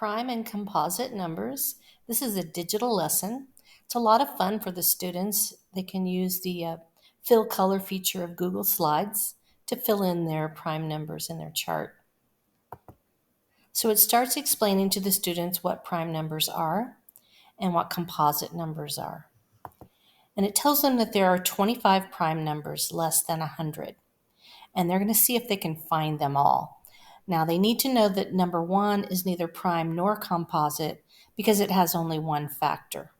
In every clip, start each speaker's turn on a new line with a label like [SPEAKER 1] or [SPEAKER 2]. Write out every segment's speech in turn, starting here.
[SPEAKER 1] prime and composite numbers. This is a digital lesson. It's a lot of fun for the students. They can use the fill color feature of Google Slides to fill in their prime numbers in their chart. So it starts explaining to the students what prime numbers are and what composite numbers are. And it tells them that there are 25 prime numbers less than 100. And they're going to see if they can find them all. Now they need to know that number 1 is neither prime nor composite because it has only one factor.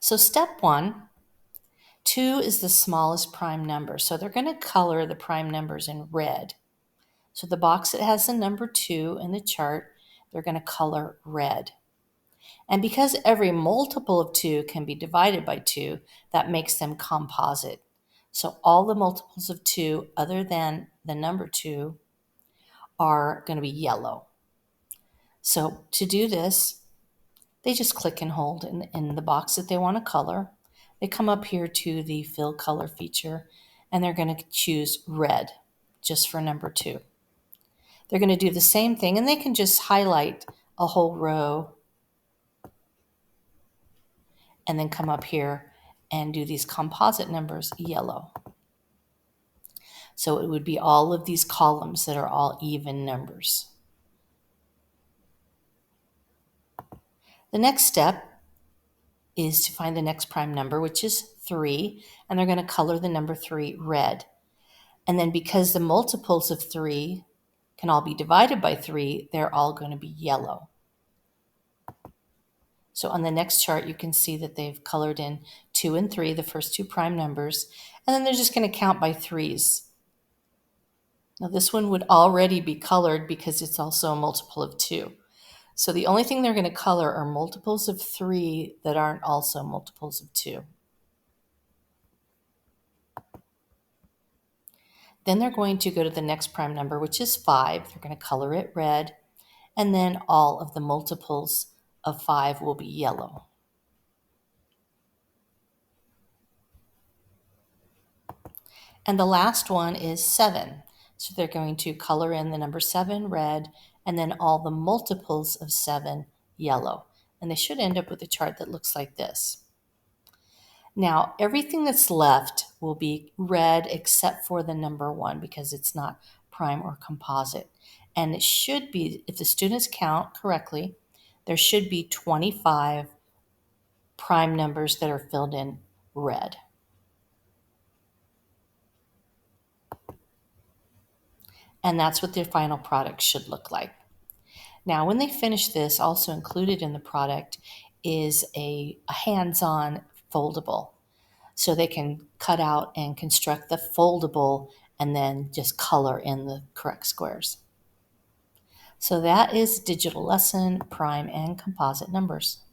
[SPEAKER 1] So step 1, 2 is the smallest prime number. So they're going to color the prime numbers in red. So the box that has the number 2 in the chart, they're going to color red. And because every multiple of 2 can be divided by 2, that makes them composite. So all the multiples of 2 other than the number 2 are going to be yellow. So to do this, they just click and hold in the box that they want to color. They come up here to the fill color feature and they're going to choose red just for number 2. They're going to do the same thing and they can just highlight a whole row and then come up here and do these composite numbers yellow. So it would be all of these columns that are all even numbers. The next step is to find the next prime number, which is 3, and they're going to color the number 3 red. And then because the multiples of 3 can all be divided by 3, they're all going to be yellow. So on the next chart, you can see that they've colored in 2 and 3, the first 2 prime numbers, and then they're just going to count by 3s. Now this one would already be colored because it's also a multiple of 2. So the only thing they're going to color are multiples of 3 that aren't also multiples of 2. Then they're going to go to the next prime number, which is 5. They're going to color it red, and then all of the multiples of 5 will be yellow. And the last one is 7. So they're going to color in the number 7 red, and then all the multiples of 7 yellow. And they should end up with a chart that looks like this. Now, everything that's left will be red except for the number 1 because it's not prime or composite. And it should be, if the students count correctly, there should be 25 prime numbers that are filled in red. And that's what their final product should look like. Now, when they finish this, also included in the product is a hands-on foldable. So they can cut out and construct the foldable and then just color in the correct squares. So that is digital lesson, prime and composite numbers.